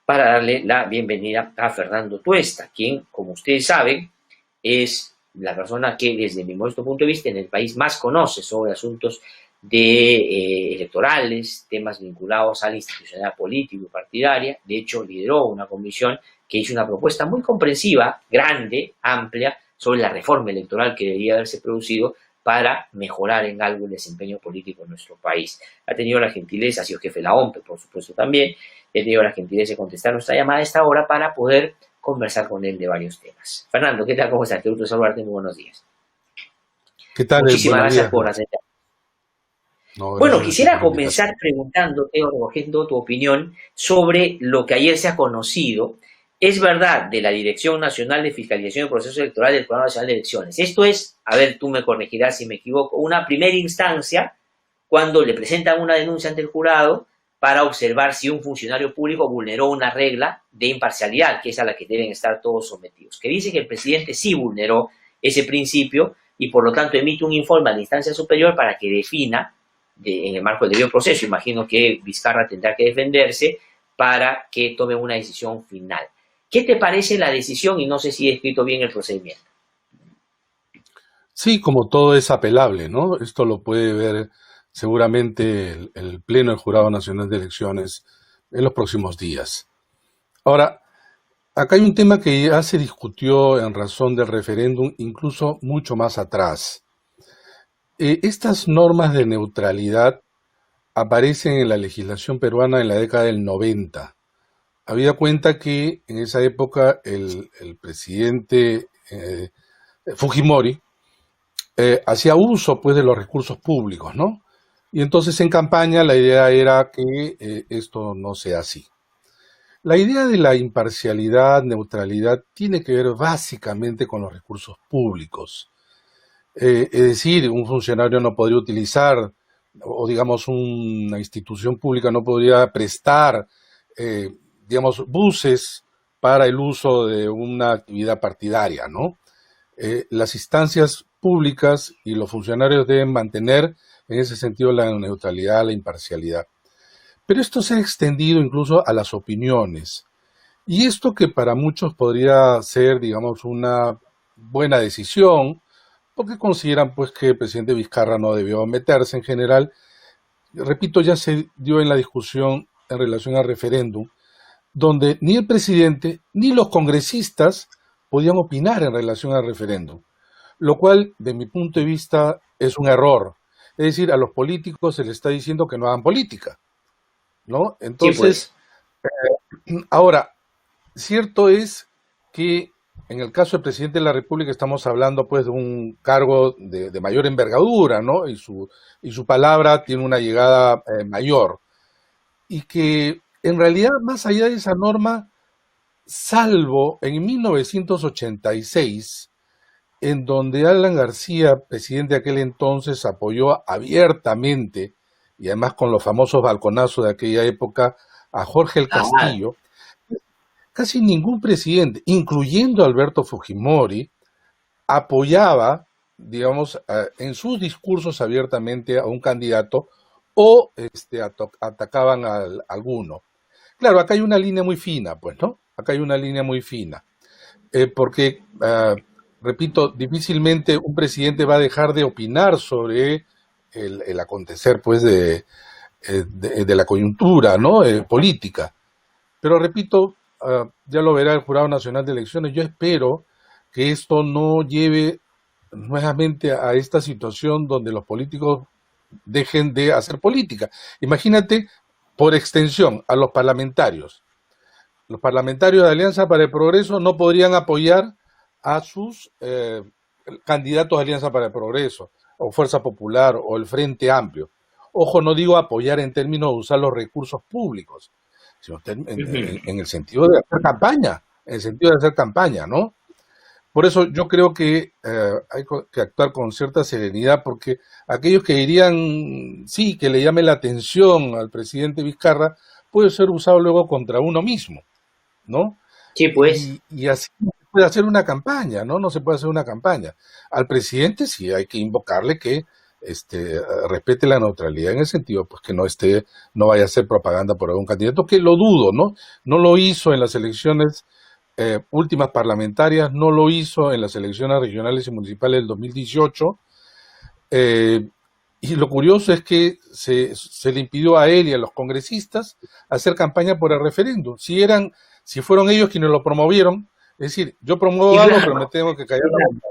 para darle la bienvenida a Fernando Tuesta, quien, como ustedes saben, es la persona que desde mi modesto punto de vista en el país más conoce sobre asuntos electorales, temas vinculados a la institucionalidad política y partidaria. De hecho, lideró una comisión que hizo una propuesta muy comprensiva, grande, amplia, sobre la reforma electoral que debería haberse producido para mejorar en algo el desempeño político en nuestro país. Ha tenido la gentileza, ha sido jefe de la OMPE, por supuesto, también, he tenido la gentileza de contestar nuestra llamada a esta hora para poder conversar con él de varios temas. Fernando, ¿qué tal? ¿Cómo estás? Qué gusto saludarte. Muy buenos días. ¿Qué tal? Muchísimas Buenos gracias días. por aceptar. No, Bueno, gracias a ti quisiera por la comenzar invitación. preguntándote o recogiendo tu opinión sobre lo que ayer se ha conocido. Es verdad, de la Dirección Nacional de Fiscalización del Proceso Electoral del Programa Nacional de Elecciones. Esto es, a ver, tú me corregirás si me equivoco, una primera instancia cuando le presentan una denuncia ante el jurado para observar si un funcionario público vulneró una regla de imparcialidad, que es a la que deben estar todos sometidos, que dice que el presidente sí vulneró ese principio y por lo tanto emite un informe a la instancia superior para que defina, en el marco del debido proceso, imagino que Vizcarra tendrá que defenderse para que tome una decisión final. ¿Qué te parece la decisión? Y no sé si he escrito bien el procedimiento. Sí, como todo es apelable, ¿no? Esto lo puede ver seguramente el Pleno del Jurado Nacional de Elecciones en los próximos días. Ahora, acá hay un tema que ya se discutió en razón del referéndum, incluso mucho más atrás. Estas normas de neutralidad aparecen en la legislación peruana en la década del 90. Habida cuenta que en esa época el presidente Fujimori hacía uso pues de los recursos públicos, ¿no? Y entonces en campaña la idea era que esto no sea así. La idea de la imparcialidad, neutralidad, tiene que ver básicamente con los recursos públicos. Es decir, un funcionario no podría utilizar, o digamos una institución pública no podría prestar, eh, digamos, buses para el uso de una actividad partidaria, ¿no? Las instancias públicas y los funcionarios deben mantener en ese sentido la neutralidad, la imparcialidad. Pero esto se ha extendido incluso a las opiniones. Y esto que para muchos podría ser, digamos, una buena decisión, porque consideran pues que el presidente Vizcarra no debió meterse en general. Repito, ya se dio en la discusión en relación al referéndum, donde ni el presidente ni los congresistas podían opinar en relación al referéndum, lo cual, de mi punto de vista, es un error. Es decir, a los políticos se les está diciendo que no hagan política, ¿no? Sí, Entonces, pues. ahora, cierto es que en el caso del presidente de la República estamos hablando pues de un cargo de mayor envergadura, ¿no? Y su palabra tiene una llegada mayor. Y que en realidad, más allá de esa norma, salvo en 1986, en donde Alan García, presidente de aquel entonces, apoyó abiertamente, y además con los famosos balconazos de aquella época, a Jorge el Ah, Castillo, casi ningún presidente, incluyendo Alberto Fujimori, apoyaba, digamos, en sus discursos abiertamente a un candidato o atacaban a alguno. Claro, acá hay una línea muy fina, pues, ¿no? Acá hay una línea muy fina, porque, repito, difícilmente un presidente va a dejar de opinar sobre el acontecer, pues, de la coyuntura, ¿no? Política. Pero repito, ya lo verá el Jurado Nacional de Elecciones, yo espero que esto no lleve nuevamente a esta situación donde los políticos dejen de hacer política. Imagínate, por extensión, a los parlamentarios. Los parlamentarios de Alianza para el Progreso no podrían apoyar a sus candidatos de Alianza para el Progreso, o Fuerza Popular, o el Frente Amplio. Ojo, no digo apoyar en términos de usar los recursos públicos, sino en el sentido de hacer campaña, en el sentido de hacer campaña, ¿no? Por eso yo creo que hay que actuar con cierta serenidad, porque aquellos que dirían, sí, que le llame la atención al presidente Vizcarra, puede ser usado luego contra uno mismo, ¿no? sí, pues. Y así no se puede hacer una campaña, ¿no? No se puede hacer una campaña. Al presidente sí hay que invocarle que respete la neutralidad en el sentido pues que no vaya a hacer propaganda por algún candidato, que lo dudo, ¿no? No lo hizo en las elecciones últimas parlamentarias, no lo hizo en las elecciones regionales y municipales del 2018, y lo curioso es que se le impidió a él y a los congresistas hacer campaña por el referéndum. Si fueron ellos quienes lo promovieron, es decir, yo promuevo Y algo, pero me claro, tengo que callar la boca.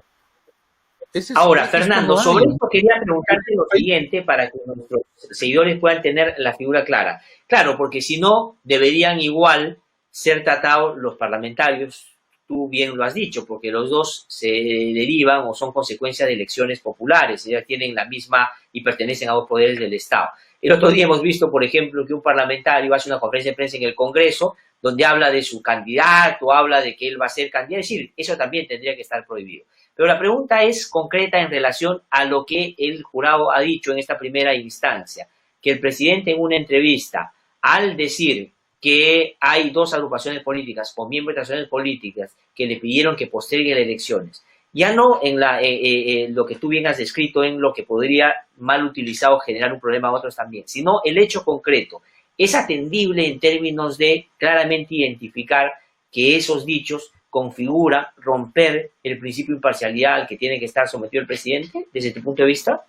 ahora, Esto Fernando, no hay. sobre esto quería preguntarte lo siguiente para que nuestros seguidores puedan tener la figura clara. Claro, porque si no, deberían igual ser tratados los parlamentarios, tú bien lo has dicho, porque los dos se derivan o son consecuencia de elecciones populares, ya tienen la misma y pertenecen a dos poderes del Estado. El otro día hemos visto, por ejemplo, que un parlamentario hace una conferencia de prensa en el Congreso donde habla de su candidato, habla de que él va a ser candidato, es decir, eso también tendría que estar prohibido. Pero la pregunta es concreta en relación a lo que el jurado ha dicho en esta primera instancia, que el presidente en una entrevista, al decir que hay dos agrupaciones políticas o miembros de agrupaciones políticas que le pidieron que postergue las elecciones, ya no en lo que tú bien has descrito, en lo que podría mal utilizado generar un problema a otros también, sino el hecho concreto. Es atendible en términos de claramente identificar que esos dichos configura romper el principio de imparcialidad al que tiene que estar sometido el presidente, desde tu punto de vista?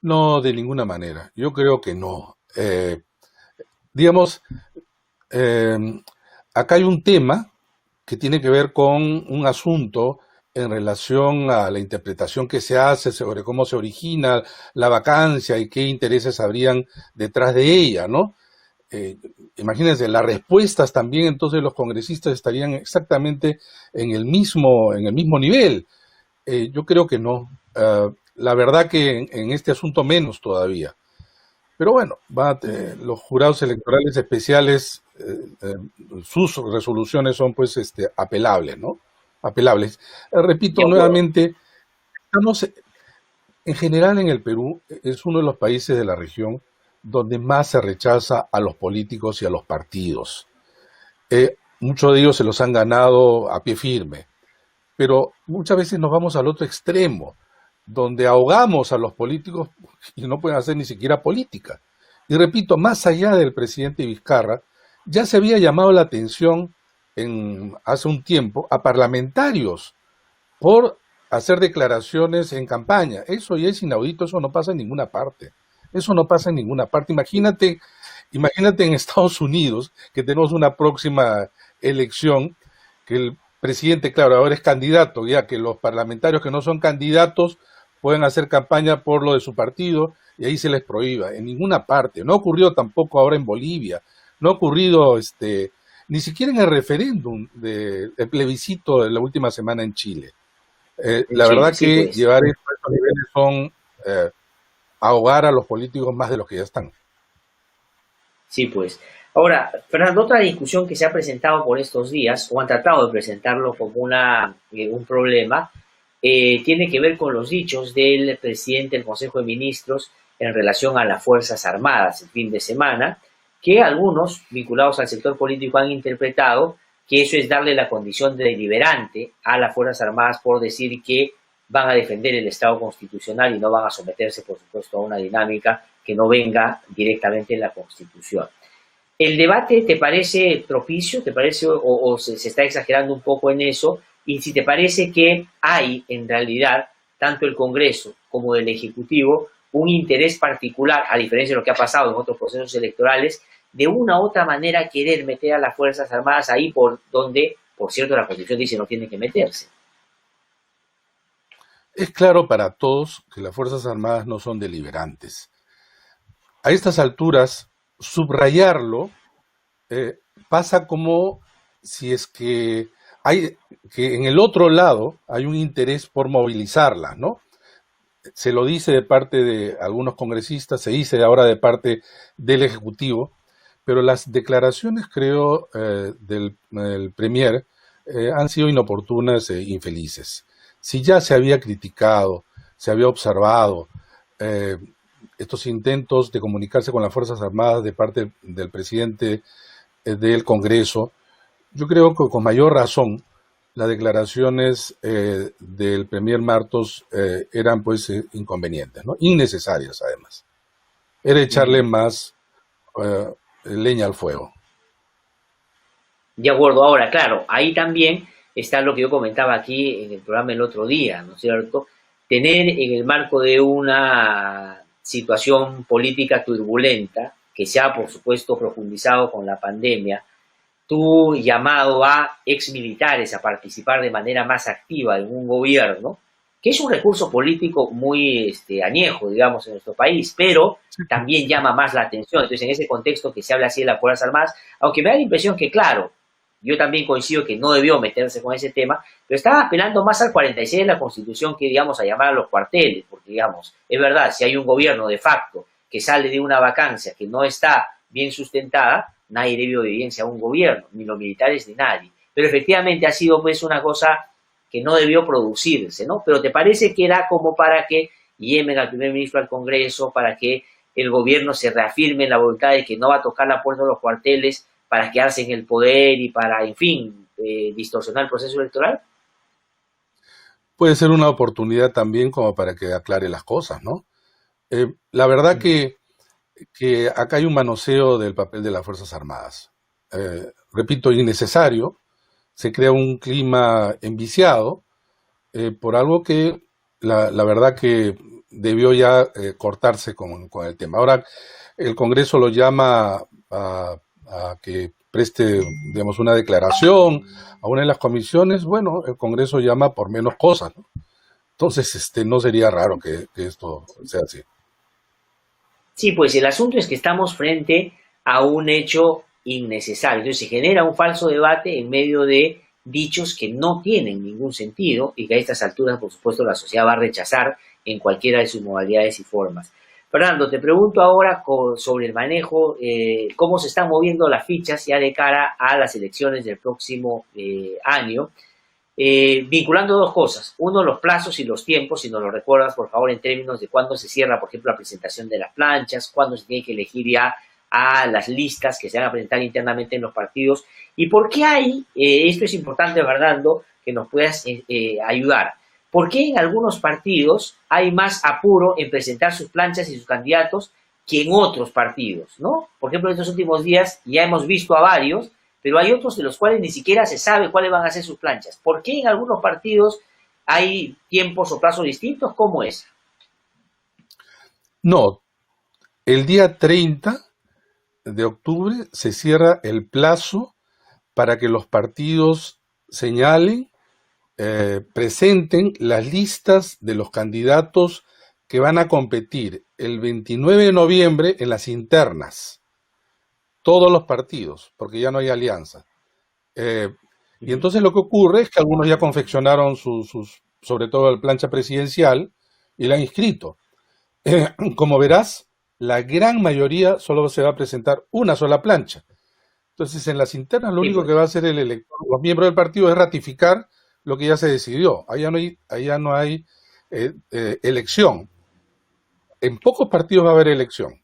No, de ninguna manera. Yo creo que no. Digamos, eh, acá hay un tema que tiene que ver con un asunto en relación a la interpretación que se hace sobre cómo se origina la vacancia y qué intereses habrían detrás de ella, ¿no? Eh, Imagínense, las respuestas también entonces los congresistas estarían exactamente en el mismo nivel. Yo creo que no. La verdad que en este asunto menos todavía. Pero bueno, los jurados electorales especiales, sus resoluciones son pues apelables, ¿no? Apelables. De Repito acuerdo. nuevamente, estamos en general en el Perú es uno de los países de la región donde más se rechaza a los políticos y a los partidos. Muchos de ellos se los han ganado a pie firme, pero muchas veces nos vamos al otro extremo, donde ahogamos a los políticos y no pueden hacer ni siquiera política. Y repito, más allá del presidente Vizcarra, ya se había llamado la atención hace un tiempo a parlamentarios por hacer declaraciones en campaña. Eso ya es inaudito, eso no pasa en ninguna parte. Eso no pasa en ninguna parte. Imagínate en Estados Unidos que tenemos una próxima elección, que el presidente, claro, ahora es candidato, ya que los parlamentarios que no son candidatos pueden hacer campaña por lo de su partido y ahí se les prohíba. En ninguna parte. No ha ocurrido tampoco ahora en Bolivia. No ha ocurrido ni siquiera en el referéndum el plebiscito de la última semana en Chile. En La Chile, verdad sí, que pues. llevar esto a estos niveles son ahogar a los políticos más de los que ya están. Sí, pues. Ahora, Fernando, otra discusión que se ha presentado por estos días, o han tratado de presentarlo como un problema, tiene que ver con los dichos del presidente del Consejo de Ministros en relación a las Fuerzas Armadas el fin de semana, que algunos vinculados al sector político han interpretado que eso es darle la condición de deliberante a las Fuerzas Armadas por decir que van a defender el Estado constitucional y no van a someterse, por supuesto, a una dinámica que no venga directamente en la Constitución. ¿El debate te parece propicio? ¿Te parece o se está exagerando un poco en eso? Y si te parece que hay en realidad, tanto el Congreso como el Ejecutivo, un interés particular, a diferencia de lo que ha pasado en otros procesos electorales, de una u otra manera querer meter a las Fuerzas Armadas ahí por donde, por cierto, la Constitución dice no tiene que meterse. Es claro para todos que las Fuerzas Armadas no son deliberantes. A estas alturas, subrayarlo eh, pasa como si es que en el otro lado hay un interés por movilizarla, ¿no? Se lo dice de parte de algunos congresistas, se dice ahora de parte del Ejecutivo, pero las declaraciones, creo, del Premier han sido inoportunas e infelices. Si ya se había criticado, se había observado eh, estos intentos de comunicarse con las Fuerzas Armadas de parte del presidente del Congreso, yo creo que con mayor razón las declaraciones del Premier Martos eran pues inconvenientes, ¿no? Innecesarias además. Era echarle más leña al fuego. De acuerdo, ahora, claro, ahí también está lo que yo comentaba aquí en el programa el otro día, ¿no es cierto? Tener en el marco de una situación política turbulenta, que se ha, por supuesto, profundizado con la pandemia, tu llamado a exmilitares a participar de manera más activa en un gobierno, que es un recurso político muy añejo, digamos, en nuestro país, pero también llama más la atención. Entonces, en ese contexto que se habla así de las Fuerzas Armadas, aunque me da la impresión que, claro, yo también coincido que no debió meterse con ese tema, pero estaba apelando más al 46 de la Constitución que, digamos, a llamar a los cuarteles, porque, digamos, es verdad, si hay un gobierno de facto que sale de una vacancia que no está bien sustentada, nadie debe obediencia a un gobierno, ni los militares ni nadie. Pero efectivamente ha sido pues una cosa que no debió producirse, ¿no? Pero ¿te parece que era como para que llamen al primer ministro al Congreso, para que el gobierno se reafirme en la voluntad de que no va a tocar la puerta de los cuarteles para quedarse en el poder y para, en fin, distorsionar el proceso electoral? Puede ser una oportunidad también como para que aclare las cosas, ¿no? La verdad que acá hay un manoseo del papel de las Fuerzas Armadas. Repito, innecesario. Se crea un clima enviciado por algo que la verdad que debió ya cortarse con el tema. Ahora el Congreso lo llama a que preste, digamos, una declaración a una de las comisiones. Bueno, el Congreso llama por menos cosas, ¿no? Entonces, no sería raro que esto sea así. Sí, pues el asunto es que estamos frente a un hecho innecesario. Entonces se genera un falso debate en medio de dichos que no tienen ningún sentido y que a estas alturas, por supuesto, la sociedad va a rechazar en cualquiera de sus modalidades y formas. Fernando, te pregunto ahora sobre el manejo, cómo se están moviendo las fichas ya de cara a las elecciones del próximo año, vinculando dos cosas. Uno, los plazos y los tiempos, si nos lo recuerdas, por favor, en términos de cuándo se cierra, por ejemplo, la presentación de las planchas, cuándo se tiene que elegir ya a las listas que se van a presentar internamente en los partidos. ¿Y por qué hay, esto es importante, Fernando, que nos puedas ayudar, por qué en algunos partidos hay más apuro en presentar sus planchas y sus candidatos que en otros partidos, ¿no? Por ejemplo, en estos últimos días ya hemos visto a varios, pero hay otros de los cuales ni siquiera se sabe cuáles van a ser sus planchas. ¿Por qué en algunos partidos hay tiempos o plazos distintos? ¿Cómo es? No, el día 30 de octubre se cierra el plazo para que los partidos señalen, presenten las listas de los candidatos que van a competir el 29 de noviembre en las internas. Todos los partidos, porque ya no hay alianza. Y entonces lo que ocurre es que algunos ya confeccionaron sobre todo la plancha presidencial, y la han inscrito. Como verás, la gran mayoría solo se va a presentar una sola plancha. Entonces, en las internas lo Sí, único pues. que va a hacer el elector, los miembros del partido, es ratificar lo que ya se decidió. Allá no hay elección. En pocos partidos va a haber elección.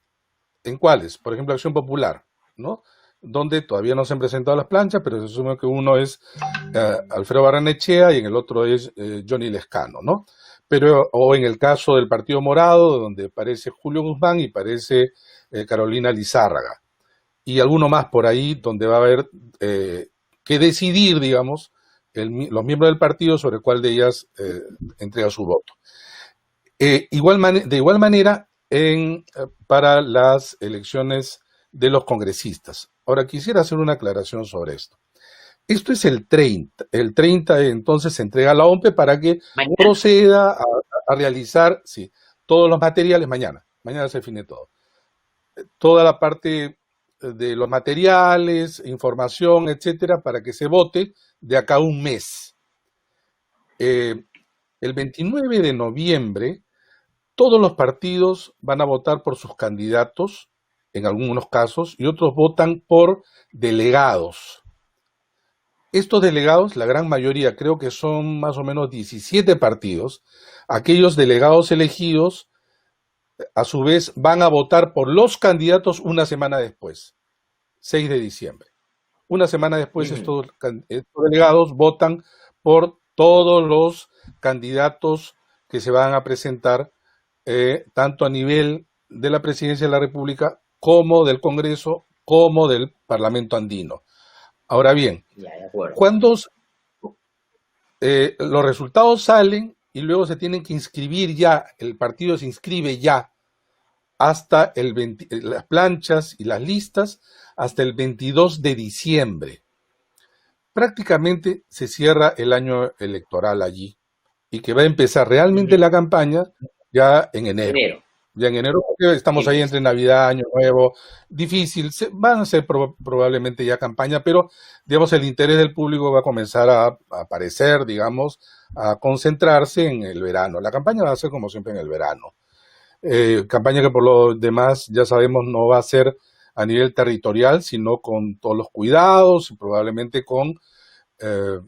¿En cuáles? Por ejemplo, Acción Popular, ¿no? Donde todavía no se han presentado las planchas, pero se asume que uno es Alfredo Barrenechea y en el otro es Johnny Lescano, ¿no? O en el caso del Partido Morado, donde aparece Julio Guzmán y aparece Carolina Lizárraga. Y alguno más por ahí, donde va a haber que decidir, digamos, los miembros del partido sobre cuál de ellas entrega su voto. De igual manera, para las elecciones de los congresistas. Ahora, quisiera hacer una aclaración sobre esto. Esto es el 30. El 30 entonces se entrega a la OMPE para que Mañana. proceda a realizar, sí, todos los materiales mañana. Mañana se define todo. Toda la parte de los materiales, información, etcétera, para que se vote de acá a un mes. El 29 de noviembre, todos los partidos van a votar por sus candidatos, en algunos casos, y otros votan por delegados. Estos delegados, la gran mayoría, creo que son más o menos 17 partidos, aquellos delegados elegidos, a su vez, van a votar por los candidatos una semana después, 6 de diciembre. Una semana después, estos delegados votan por todos los candidatos que se van a presentar, tanto a nivel de la Presidencia de la República como del Congreso, como del Parlamento andino. Ahora bien, Ya, de acuerdo. cuando los resultados salen y luego se tienen que inscribir ya, el partido se inscribe ya hasta las planchas y las listas hasta el 22 de diciembre. Prácticamente se cierra el año electoral allí y que va a empezar realmente la campaña ya en enero. Enero. Ya en enero, porque estamos Sí, ahí pues. entre Navidad, Año Nuevo, difícil, van a ser probablemente ya campaña, pero digamos el interés del público va a comenzar a aparecer, digamos, a concentrarse en el verano. La campaña va a ser como siempre en el verano. Campaña que por lo demás ya sabemos no va a ser a nivel territorial, sino con todos los cuidados y probablemente con eh,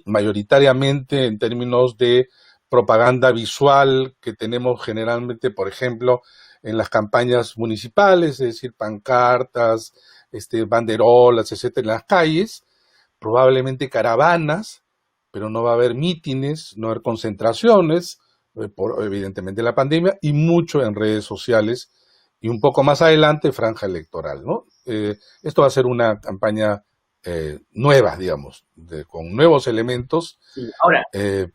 mayoritariamente en términos de propaganda visual que tenemos generalmente, por ejemplo, en las campañas municipales, es decir, pancartas, banderolas, etcétera, en las calles, probablemente caravanas, pero no va a haber mítines, no va a haber concentraciones, por evidentemente la pandemia, y mucho en redes sociales, y un poco más adelante, franja electoral, ¿no? Esto va a ser una campaña nueva, digamos, con nuevos elementos. Sí. Ahora, eh,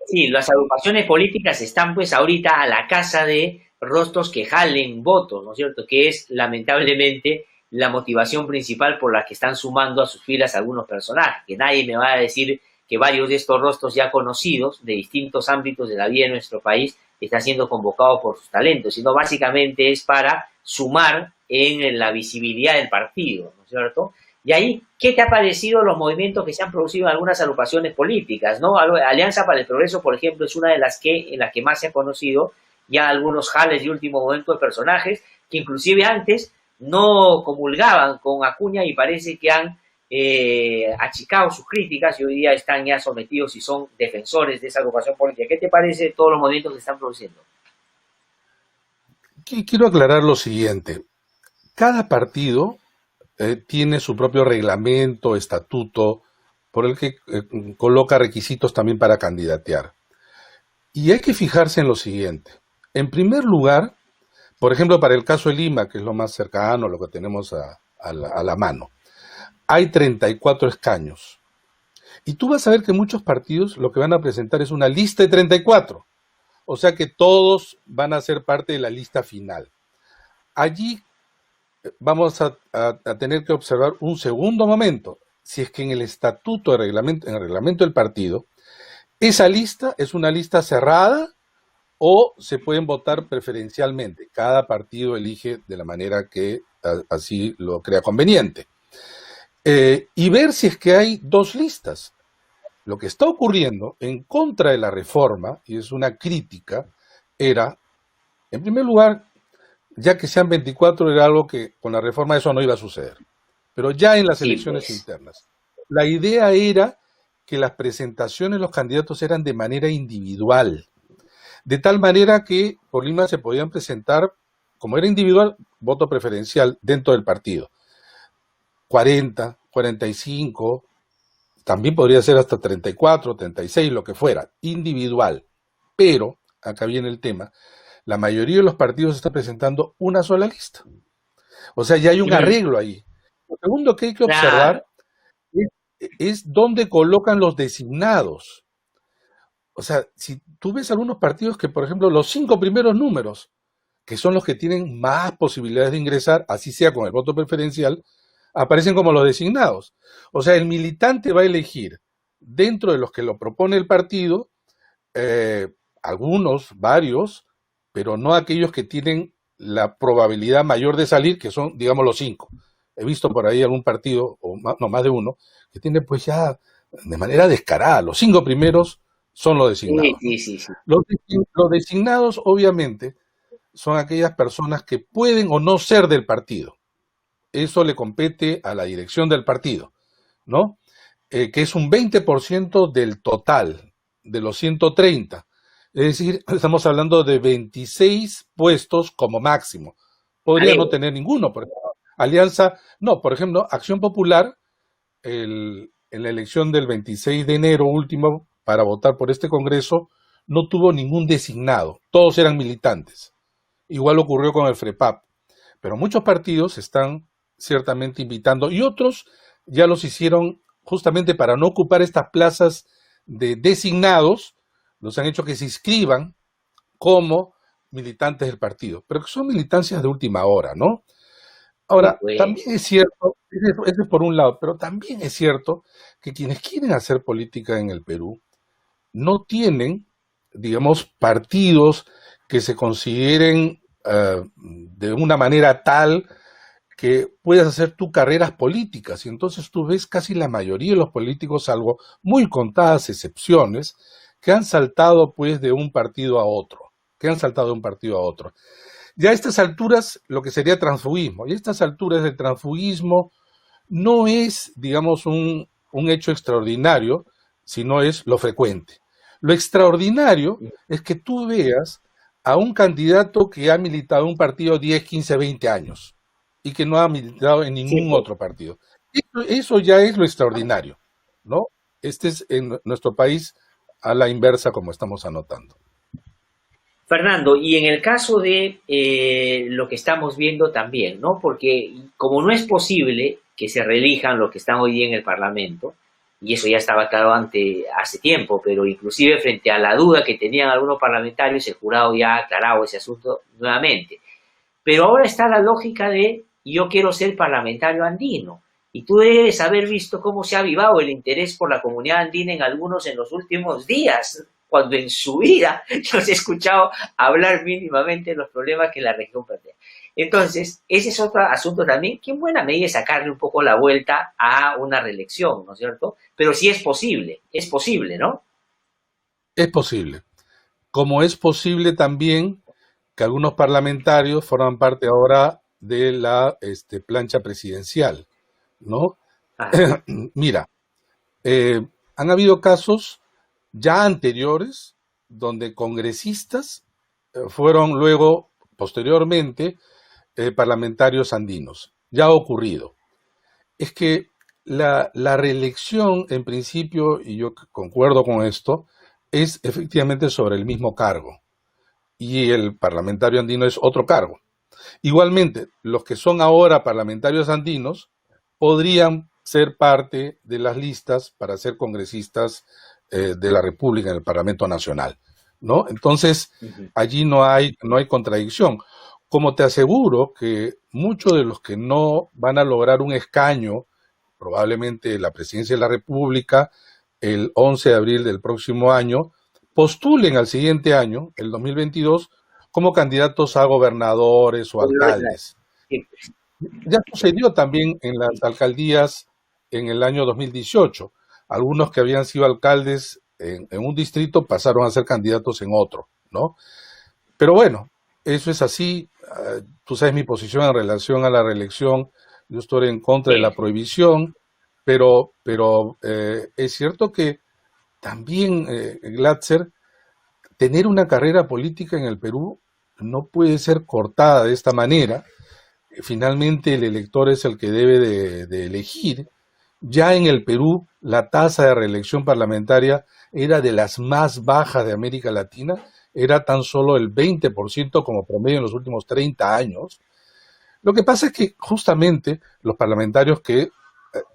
sí, las agrupaciones políticas están pues ahorita a la caza de rostros que jalen votos, ¿no es cierto? Que es lamentablemente la motivación principal por la que están sumando a sus filas algunos personajes, que nadie me va a decir que varios de estos rostros ya conocidos de distintos ámbitos de la vida de nuestro país están siendo convocados por sus talentos, sino básicamente es para sumar en la visibilidad del partido, ¿no es cierto? Y ahí, ¿qué te ha parecido los movimientos que se han producido en algunas agrupaciones políticas? ¿No? Alianza para el Progreso, por ejemplo, es una de las en las que más se ha conocido ya algunos jales de último momento de personajes que inclusive antes no comulgaban con Acuña y parece que han achicado sus críticas y hoy día están ya sometidos y son defensores de esa agrupación política. ¿Qué te parece de todos los movimientos que están produciendo? quiero aclarar lo siguiente. Cada partido tiene su propio reglamento, estatuto, por el que coloca requisitos también para candidatear. Y hay que fijarse en lo siguiente. En primer lugar, por ejemplo, para el caso de Lima, que es lo más cercano, lo que tenemos a la mano, hay 34 escaños. Y tú vas a ver que muchos partidos lo que van a presentar es una lista de 34. O sea que todos van a ser parte de la lista final. Allí vamos a tener que observar un segundo momento. Si es que en el estatuto, en el reglamento del partido, esa lista es una lista cerrada o se pueden votar preferencialmente. Cada partido elige de la manera que así lo crea conveniente. Y ver si es que hay dos listas. Lo que está ocurriendo en contra de la reforma, y es una crítica, era, en primer lugar, ya que sean 24, era algo que con la reforma eso no iba a suceder. Pero ya en las Sí, elecciones pues. internas, la idea era que las presentaciones de los candidatos eran de manera individual. De tal manera que por Lima se podían presentar, como era individual, voto preferencial dentro del partido. 40, 45, también podría ser hasta 34, 36, lo que fuera, individual. Pero, acá viene el tema, la mayoría de los partidos está presentando una sola lista. O sea, ya hay un arreglo ahí. Lo segundo que hay que Claro. observar es dónde colocan los designados. O sea, si tú ves algunos partidos que, por ejemplo, los 5 primeros números, que son los que tienen más posibilidades de ingresar, así sea con el voto preferencial, aparecen como los designados. O sea, el militante va a elegir dentro de los que lo propone el partido, algunos, varios, pero no aquellos que tienen la probabilidad mayor de salir, que son, digamos, los 5. He visto por ahí algún partido, o más, no más de uno, que tiene pues ya de manera descarada, los 5 primeros son los Sí, designados, ¿no? sí, sí, sí. Los designados, obviamente, son aquellas personas que pueden o no ser del partido. Eso le compete a la dirección del partido, ¿no? Que es un 20% del total, de los 130. Es decir, estamos hablando de 26 puestos como máximo. Podría no Alejo. tener ninguno, por ejemplo. Alianza, no, por ejemplo, Acción Popular, en la elección del 26 de enero último para votar por este Congreso no tuvo ningún designado, todos eran militantes. Igual ocurrió con el FREPAP, pero muchos partidos están ciertamente invitando y otros ya los hicieron justamente para no ocupar estas plazas de designados, los han hecho que se inscriban como militantes del partido, pero que son militancias de última hora, ¿no? Sí, Ahora, pues. también es cierto, eso es por un lado, pero también es cierto que quienes quieren hacer política en el Perú no tienen, digamos, partidos que se consideren de una manera tal que puedas hacer tu carreras políticas. Y entonces tú ves casi la mayoría de los políticos, salvo muy contadas excepciones, que han saltado pues de un partido a otro, que han saltado de un partido a otro. Ya a estas alturas, lo que sería transfugismo, y a estas alturas el transfugismo no es, digamos, un hecho extraordinario, sino es lo frecuente. Lo extraordinario es que tú veas a un candidato que ha militado en un partido 10, 15, 20 años y que no ha militado en Sí, ningún pues. otro partido. Eso ya es lo extraordinario, ¿no? Este es en nuestro país a la inversa, como estamos anotando. Fernando, y en el caso de lo que estamos viendo también, ¿no? Porque como no es posible que se reelijan los que están hoy día en el Parlamento, y eso ya estaba claro hace tiempo, pero inclusive frente a la duda que tenían algunos parlamentarios, el jurado ya ha aclarado ese asunto nuevamente. Pero ahora está la lógica de yo quiero ser parlamentario andino. Y tú debes haber visto cómo se ha avivado el interés por la comunidad andina en algunos en los últimos días, cuando en su vida los he escuchado hablar mínimamente de los problemas que la región plantea. Entonces, ese es otro asunto también, que en buena medida es sacarle un poco la vuelta a una reelección, ¿no es cierto? Pero sí es posible, ¿no? Es posible. Como es posible también que algunos parlamentarios forman parte ahora de la plancha presidencial, ¿no? Ah, Mira, eh, han habido casos ya anteriores donde congresistas fueron luego, posteriormente, parlamentarios andinos. Ya ha ocurrido. Es que la reelección, en principio, y yo concuerdo con esto, es efectivamente sobre el mismo cargo. Y el parlamentario andino es otro cargo. Igualmente, los que son ahora parlamentarios andinos podrían ser parte de las listas para ser congresistas de la República en el Parlamento Nacional, ¿no? Entonces, uh-huh. allí no hay contradicción. Como te aseguro que muchos de los que no van a lograr un escaño, probablemente la presidencia de la República, el 11 de abril del próximo año, postulen al siguiente año, el 2022, como candidatos a gobernadores o alcaldes. Sí, Ya sucedió también en las alcaldías en el año 2018. Algunos que habían sido alcaldes en un distrito pasaron a ser candidatos en otro, ¿no? Pero bueno, eso es así. Tú sabes mi posición en relación a la reelección. Yo estoy en contra de la sí, prohibición, pero es cierto que también, Glatzer, tener una carrera política en el Perú no puede ser cortada de esta manera. Finalmente el elector es el que debe de elegir. Ya en el Perú la tasa de reelección parlamentaria era de las más bajas de América Latina, era tan solo el 20% como promedio en los últimos 30 años. Lo que pasa es que justamente los parlamentarios que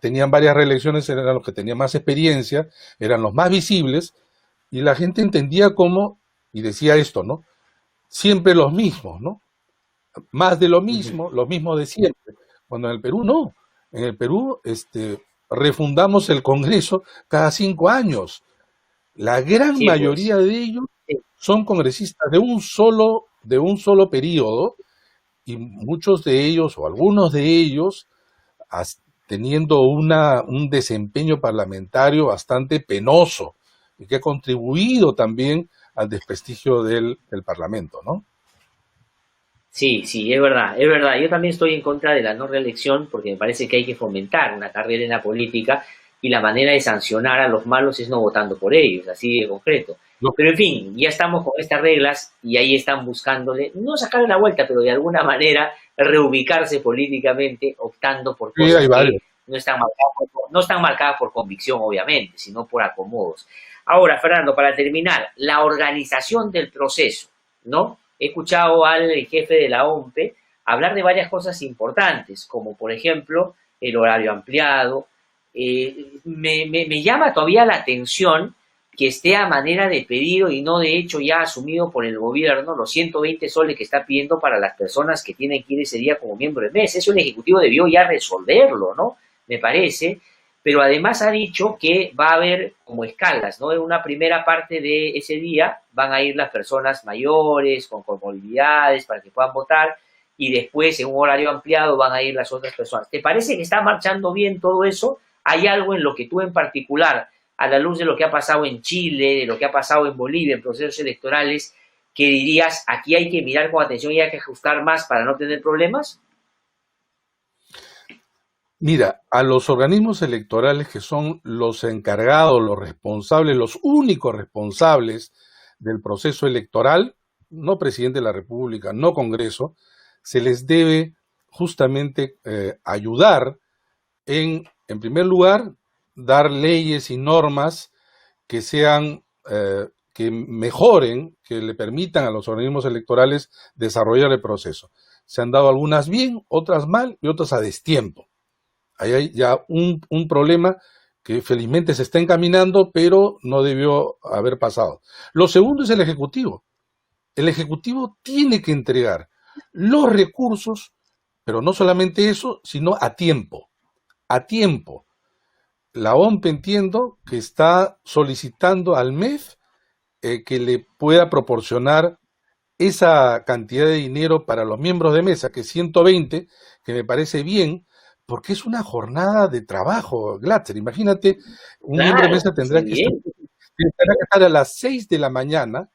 tenían varias reelecciones eran los que tenían más experiencia, eran los más visibles, y la gente entendía cómo, y decía esto, ¿no? Siempre los mismos, ¿no? Más de uh-huh. lo mismo de siempre. Cuando en el Perú no. En el Perú refundamos el Congreso cada 5 años. La gran Sí, mayoría pues. de ellos Sí. son congresistas de un solo periodo, y muchos de ellos, o algunos de ellos, teniendo un desempeño parlamentario bastante penoso, y que ha contribuido también al desprestigio del Parlamento, ¿no? Sí, sí, es verdad, es verdad. Yo también estoy en contra de la no reelección porque me parece que hay que fomentar una carrera en la política y la manera de sancionar a los malos es no votando por ellos, así de concreto. No, Pero en fin, ya estamos con estas reglas y ahí están buscándole, no sacarle la vuelta, pero de alguna manera reubicarse políticamente, optando por sí, hay cosas que varios. no están marcadas no están marcadas por convicción, obviamente, sino por acomodos. Ahora, Fernando, para terminar, la organización del proceso, ¿no? He escuchado al jefe de la OMPE hablar de varias cosas importantes, como por ejemplo el horario ampliado. Me llama todavía la atención que esté a manera de pedido y no de hecho ya asumido por el gobierno los 120 soles que está pidiendo para las personas que tienen que ir ese día como miembro de mesa. Eso el Ejecutivo debió ya resolverlo, ¿no? Me parece. Pero además ha dicho que va a haber como escalas, ¿no? En una primera parte de ese día van a ir las personas mayores, con comorbilidades, para que puedan votar, y después en un horario ampliado van a ir las otras personas. ¿Te parece que está marchando bien todo eso? ¿Hay algo en lo que tú en particular, a la luz de lo que ha pasado en Chile, de lo que ha pasado en Bolivia, en procesos electorales, que dirías, aquí hay que mirar con atención y hay que ajustar más para no tener problemas? Mira, a los organismos electorales que son los encargados, los responsables, los únicos responsables del proceso electoral, no presidente de la República, no Congreso, se les debe justamente ayudar en primer lugar, dar leyes y normas que sean, que mejoren, que le permitan a los organismos electorales desarrollar el proceso. Se han dado algunas bien, otras mal y otras a destiempo. Ahí hay ya un problema que felizmente se está encaminando, pero no debió haber pasado. Lo segundo es el Ejecutivo. El Ejecutivo tiene que entregar los recursos, pero no solamente eso, sino a tiempo. A tiempo. La OMP entiendo que está solicitando al MEF que le pueda proporcionar esa cantidad de dinero para los miembros de mesa, que es 120, que me parece bien, porque es una jornada de trabajo, Glatzer. Imagínate, un miembro de mesa tendrá que estar a las 6 de la mañana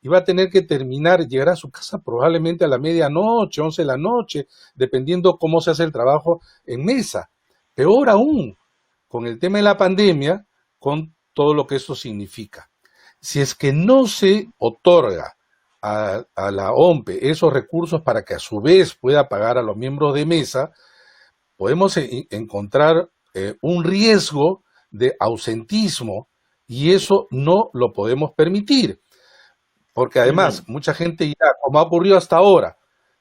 y va a tener que terminar, llegar a su casa probablemente a la medianoche, 11 de la noche, dependiendo cómo se hace el trabajo en mesa. Peor aún, con el tema de la pandemia, con todo lo que eso significa. Si es que no se otorga a la OMPE esos recursos para que a su vez pueda pagar a los miembros de mesa, podemos encontrar un riesgo de ausentismo y eso no lo podemos permitir. Porque además, mucha gente dirá, como ha ocurrido hasta ahora,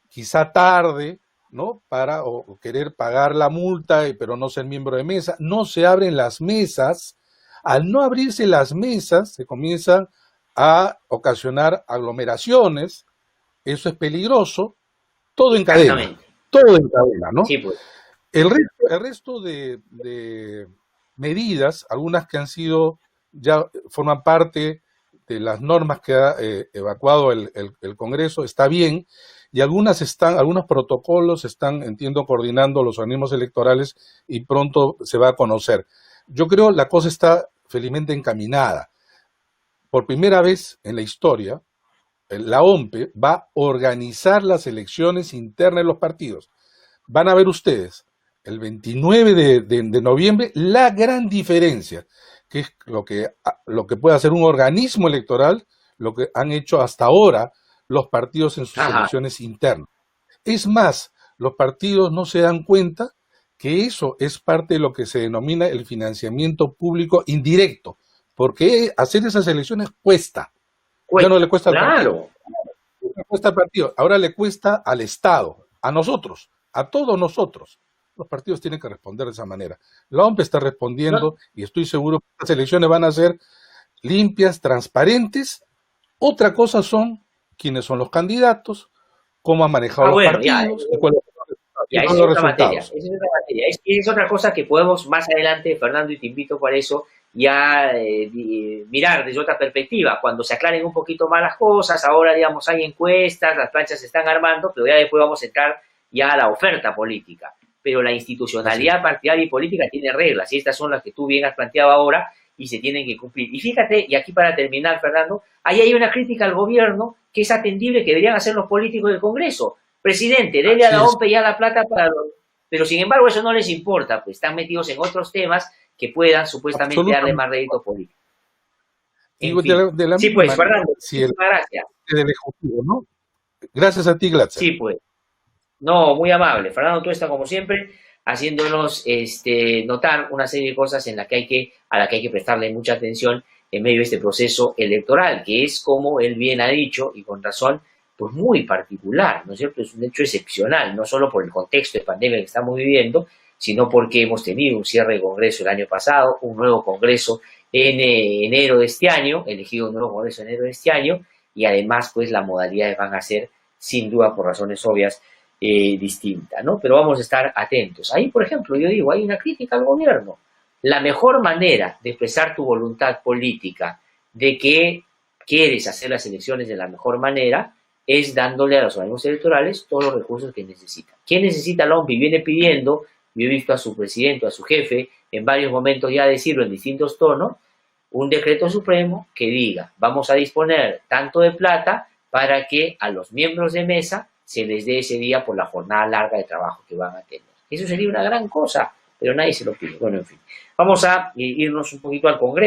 quizá tarde, ¿no? Para o querer pagar la multa, pero no ser miembro de mesa. No se abren las mesas. Al no abrirse las mesas, se comienzan a ocasionar aglomeraciones. Eso es peligroso. Todo en cadena. Todo en cadena, ¿no? Sí, pues. El resto de medidas, algunas que han sido, ya forman parte de las normas que ha evacuado el Congreso, está bien, y algunos protocolos están, entiendo, coordinando los organismos electorales y pronto se va a conocer. Yo creo la cosa está felizmente encaminada. Por primera vez en la historia, la OMPE va a organizar las elecciones internas de los partidos. Van a ver ustedes, el 29 de noviembre, la gran diferencia, que es lo que puede hacer un organismo electoral, lo que han hecho hasta ahora los partidos en sus elecciones internas. Es más, los partidos no se dan cuenta que eso es parte de lo que se denomina el financiamiento público indirecto, porque hacer esas elecciones cuesta. Ya no le cuesta al partido. Le cuesta al partido, ahora le cuesta al Estado, a nosotros, a todos nosotros. Los partidos tienen que responder de esa manera. La OMP está respondiendo y estoy seguro que las elecciones van a ser limpias, transparentes. Otra cosa son quiénes son los candidatos, cómo han manejado los partidos y cuáles son los resultados. Es otra cosa que podemos más adelante, Fernando, y te invito para eso, ya mirar desde otra perspectiva, cuando se aclaren un poquito más las cosas. Ahora, digamos, hay encuestas, las planchas se están armando, pero ya después vamos a entrar ya a la oferta política. Pero la institucionalidad partidaria y política tiene reglas, y estas son las que tú bien has planteado ahora, y se tienen que cumplir. Y fíjate, y aquí para terminar, Fernando, ahí hay una crítica al gobierno que es atendible, que deberían hacer los políticos del Congreso. Presidente, dele a la OMPE ya la plata para los... Pero sin embargo eso no les importa, pues están metidos en otros temas que puedan supuestamente darle más rédito político. Sí, pues, Fernando, gracias. Del Ejecutivo, ¿no? Gracias a ti, Glatzer. Sí, pues. No, muy amable. Fernando Tuesta, como siempre, haciéndonos notar una serie de cosas a las que hay que prestarle mucha atención en medio de este proceso electoral, que es, como él bien ha dicho, y con razón, pues muy particular, ¿no es cierto? Es un hecho excepcional, no solo por el contexto de pandemia que estamos viviendo, sino porque hemos tenido un cierre de Congreso el año pasado, un nuevo Congreso en enero de este año, elegido un nuevo Congreso en enero de este año, y además, pues, las modalidades van a ser, sin duda, por razones obvias, distintas, ¿no? Pero vamos a estar atentos. Ahí, por ejemplo, yo digo, hay una crítica al gobierno. La mejor manera de expresar tu voluntad política de que quieres hacer las elecciones de la mejor manera es dándole a los organismos electorales todos los recursos que necesitan. ¿Quién necesita la OMPI? Viene pidiendo, yo he visto a su presidente, a su jefe, en varios momentos ya decirlo en distintos tonos, un decreto supremo que diga, vamos a disponer tanto de plata para que a los miembros de mesa se les dé ese día por la jornada larga de trabajo que van a tener. Eso sería una gran cosa, pero nadie se lo pide. Bueno, en fin, vamos a irnos un poquito al Congreso.